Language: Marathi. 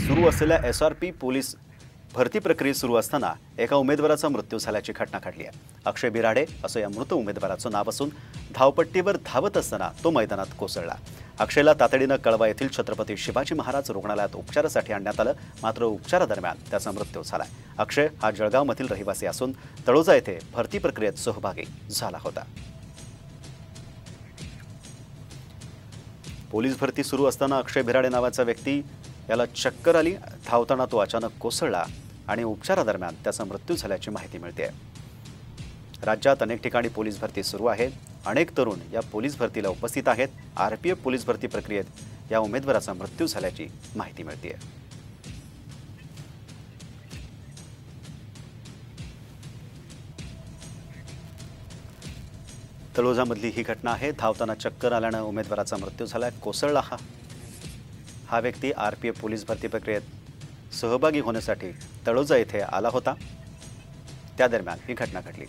सुरू असलेल्या SRP पोलीस भरती प्रक्रियेत सुरू असताना एका उमेदवाराचा मृत्यू झाल्याची घटना घडली आहे। अक्षय बिराडे असं या मृत उमेदवाराचं नाव असून धावपट्टीवर धावत असताना तो मैदानात कोसळला। अक्षयला तातडीनं कळवा येथील छत्रपती शिवाजी महाराज रुग्णालयात उपचारासाठी आणण्यात आलं, मात्र उपचारादरम्यान त्याचा मृत्यू झाला। अक्षय हा जळगावमधील रहिवासी असून तळोजा येथे भरती प्रक्रियेत सहभागी झाला होता। पोलीस भरती सुरू असताना अक्षय बिराडे नावाचा व्यक्ती याला चक्कर आली। धावताना तो अचानक कोसळला आणि उपचारादरम्यान त्याचा मृत्यू झाल्याची माहिती मिळते। राज्यात अनेक ठिकाणी पोलीस भरती सुरू आहे। अनेक तरुण या पोलीस भरतीला उपस्थित आहेत। RPF पोलीस भरती प्रक्रियेत या उमेदवाराचा मृत्यू झाल्याची माहिती मिळते। तळोजामधली ही घटना आहे। धावताना चक्कर आल्याने उमेदवाराचा मृत्यू झाला। कोसळला हा व्यक्ती RPF पोलीस भरती प्रक्रियेत सहभागी होण्यासाठी तळोजा येथे आला होता। त्या दरम्यान ही घटना घडली।